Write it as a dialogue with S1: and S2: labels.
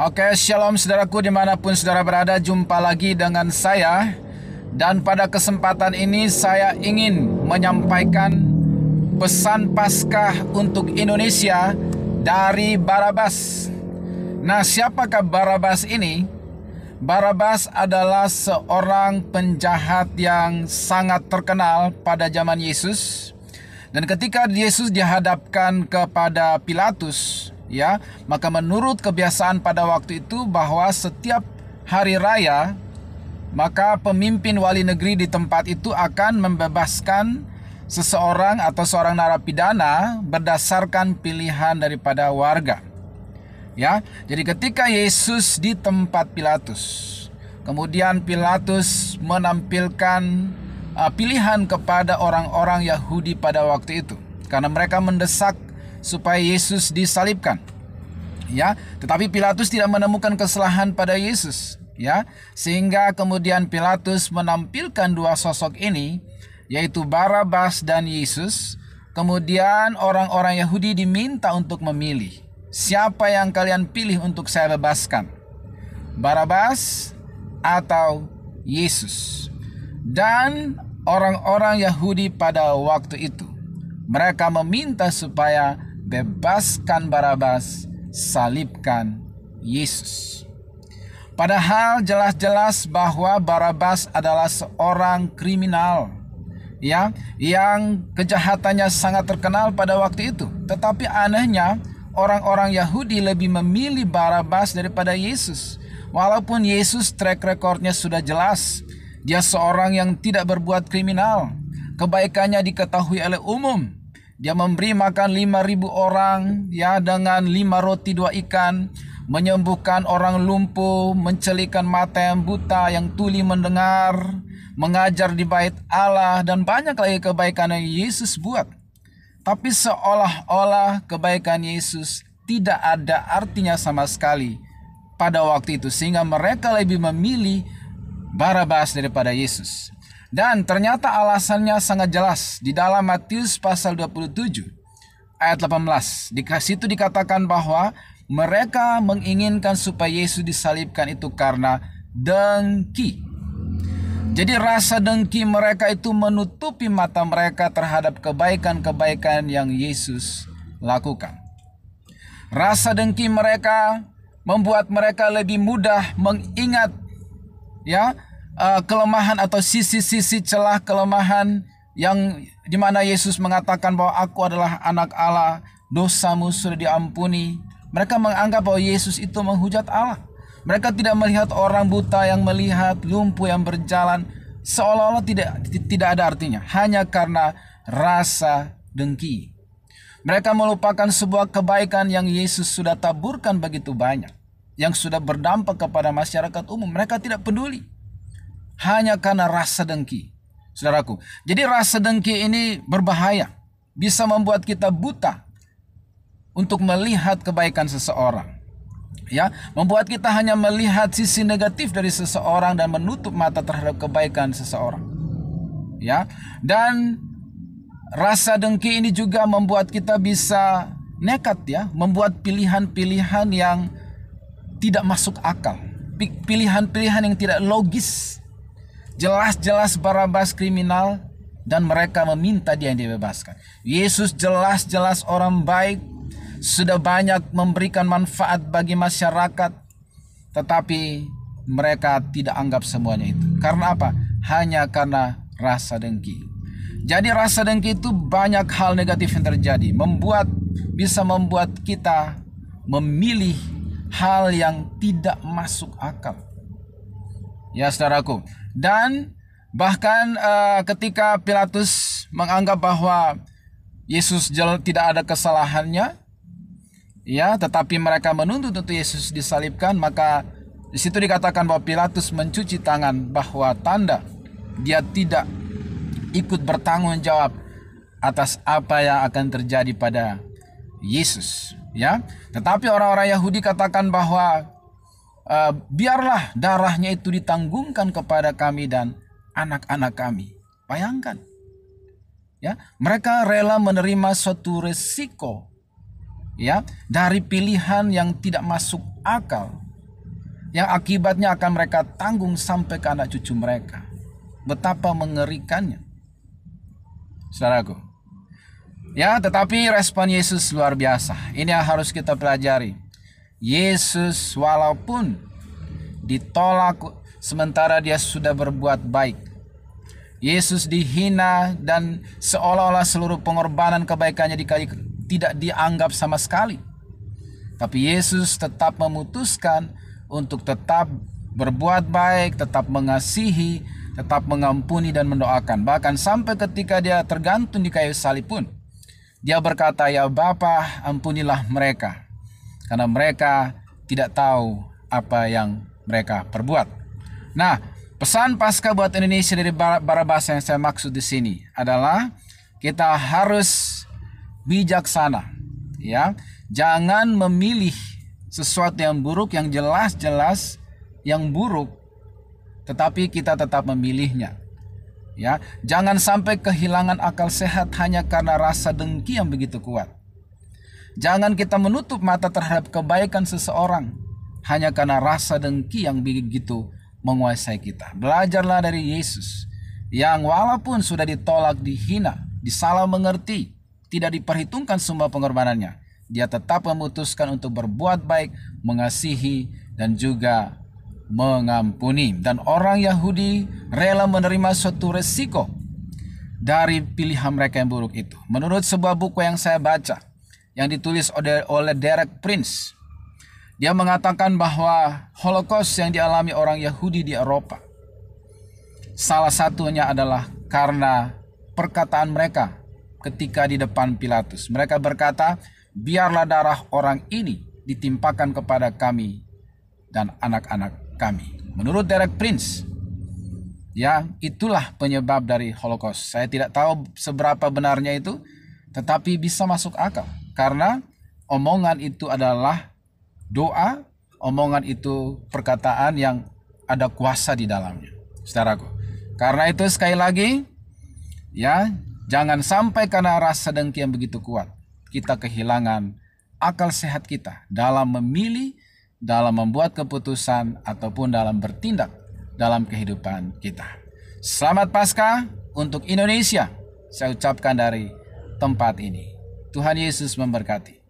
S1: Oke, shalom saudaraku dimanapun saudara berada, jumpa lagi dengan saya. Dan pada kesempatan ini saya ingin menyampaikan pesan Paskah untuk Indonesia dari Barabas. Nah, siapakah Barabas ini? Barabas adalah seorang penjahat yang sangat terkenal pada zaman Yesus. Dan ketika Yesus dihadapkan kepada Pilatus, maka menurut kebiasaan pada waktu itu bahwa setiap hari raya, maka pemimpin wali negeri di tempat itu akan membebaskan seseorang atau seorang narapidana berdasarkan pilihan daripada warga. Jadi ketika Yesus di tempat Pilatus, kemudian Pilatus menampilkan pilihan kepada orang-orang Yahudi pada waktu itu, karena mereka mendesak supaya Yesus disalibkan. Tetapi Pilatus tidak menemukan kesalahan pada Yesus, sehingga kemudian Pilatus menampilkan dua sosok ini, yaitu Barabas dan Yesus. Kemudian orang-orang Yahudi diminta untuk memilih, siapa yang kalian pilih untuk saya bebaskan, Barabas atau Yesus? Dan orang-orang Yahudi pada waktu itu, mereka meminta supaya bebaskan Barabas, salibkan Yesus. Padahal jelas-jelas bahwa Barabas adalah seorang kriminal, yang kejahatannya sangat terkenal pada waktu itu. Tetapi anehnya, orang-orang Yahudi lebih memilih Barabas daripada Yesus. Walaupun Yesus track recordnya sudah jelas, dia seorang yang tidak berbuat kriminal, kebaikannya diketahui oleh umum. Dia memberi makan 5.000 orang dengan 5 roti 2 ikan, menyembuhkan orang lumpuh, mencelikan mata yang buta, yang tuli mendengar, mengajar di bait Allah, dan banyak lagi kebaikan yang Yesus buat. Tapi seolah-olah kebaikan Yesus tidak ada artinya sama sekali pada waktu itu, sehingga mereka lebih memilih Barabas daripada Yesus. Dan ternyata alasannya sangat jelas di dalam Matius pasal 27 ayat 18. Di situ dikatakan bahwa mereka menginginkan supaya Yesus disalibkan itu karena dengki. Jadi rasa dengki mereka itu menutupi mata mereka terhadap kebaikan-kebaikan yang Yesus lakukan. Rasa dengki mereka membuat mereka lebih mudah mengingat kelemahan atau sisi-sisi celah kelemahan yang dimana Yesus mengatakan bahwa aku adalah anak Allah, dosamu sudah diampuni. Mereka menganggap bahwa Yesus itu menghujat Allah. Mereka tidak melihat orang buta yang melihat, lumpuh yang berjalan, seolah-olah tidak ada artinya, hanya karena rasa dengki. Mereka melupakan sebuah kebaikan yang Yesus sudah taburkan begitu banyak, yang sudah berdampak kepada masyarakat umum. Mereka tidak peduli, hanya karena rasa dengki, saudaraku. Jadi rasa dengki ini berbahaya, bisa membuat kita buta untuk melihat kebaikan seseorang. Membuat kita hanya melihat sisi negatif dari seseorang dan menutup mata terhadap kebaikan seseorang. Dan rasa dengki ini juga membuat kita bisa nekat, membuat pilihan-pilihan yang tidak masuk akal, pilihan-pilihan yang tidak logis. Jelas-jelas Barabas kriminal dan mereka meminta dia yang dibebaskan. Yesus jelas-jelas orang baik, sudah banyak memberikan manfaat bagi masyarakat, tetapi mereka tidak anggap semuanya itu. Karena apa? Hanya karena rasa dengki. Jadi rasa dengki itu banyak hal negatif yang terjadi, bisa membuat kita memilih hal yang tidak masuk akal. Saudaraku. Dan bahkan ketika Pilatus menganggap bahwa Yesus tidak ada kesalahannya, tetapi mereka menuntut untuk Yesus disalibkan, maka di situ dikatakan bahwa Pilatus mencuci tangan, bahwa tanda dia tidak ikut bertanggung jawab atas apa yang akan terjadi pada Yesus. Tetapi orang-orang Yahudi katakan bahwa biarlah darahnya itu ditanggungkan kepada kami dan anak-anak kami. Bayangkan, mereka rela menerima suatu resiko, dari pilihan yang tidak masuk akal, yang akibatnya akan mereka tanggung sampai ke anak cucu mereka. Betapa mengerikannya, saudaraku. Ya, tetapi respon Yesus luar biasa. Ini yang harus kita pelajari. Yesus walaupun ditolak sementara dia sudah berbuat baik, Yesus dihina dan seolah-olah seluruh pengorbanan kebaikannya tidak dianggap sama sekali. Tapi Yesus tetap memutuskan untuk tetap berbuat baik, tetap mengasihi, tetap mengampuni dan mendoakan. Bahkan sampai ketika dia tergantung di kayu salib pun, dia berkata, "Ya Bapa, ampunilah mereka, karena mereka tidak tahu apa yang mereka perbuat." Nah, pesan Paskah buat Indonesia dari Barabas yang saya maksud di sini adalah kita harus bijaksana, ya. Jangan memilih sesuatu yang buruk, yang jelas-jelas yang buruk, tetapi kita tetap memilihnya. Ya, jangan sampai kehilangan akal sehat hanya karena rasa dengki yang begitu kuat. Jangan kita menutup mata terhadap kebaikan seseorang hanya karena rasa dengki yang begitu menguasai kita. Belajarlah dari Yesus yang walaupun sudah ditolak, dihina, disalah mengerti, tidak diperhitungkan semua pengorbanannya, dia tetap memutuskan untuk berbuat baik, mengasihi, dan juga mengampuni. Dan orang Yahudi rela menerima suatu resiko dari pilihan mereka yang buruk itu. Menurut sebuah buku yang saya baca, yang ditulis oleh Derek Prince, dia mengatakan bahwa Holocaust yang dialami orang Yahudi di Eropa, salah satunya adalah karena perkataan mereka ketika di depan Pilatus. Mereka berkata, "Biarlah darah orang ini ditimpakan kepada kami dan anak-anak kami." Menurut Derek Prince, ya, itulah penyebab dari Holocaust. Saya tidak tahu seberapa benarnya itu, tetapi bisa masuk akal. Karena omongan itu adalah doa, omongan itu perkataan yang ada kuasa di dalamnya, saudaraku. Karena itu sekali lagi, ya, jangan sampai karena rasa dengki yang begitu kuat kita kehilangan akal sehat kita dalam memilih, dalam membuat keputusan, ataupun dalam bertindak dalam kehidupan kita. Selamat Paskah untuk Indonesia, saya ucapkan dari tempat ini. Tuhan Yesus memberkati.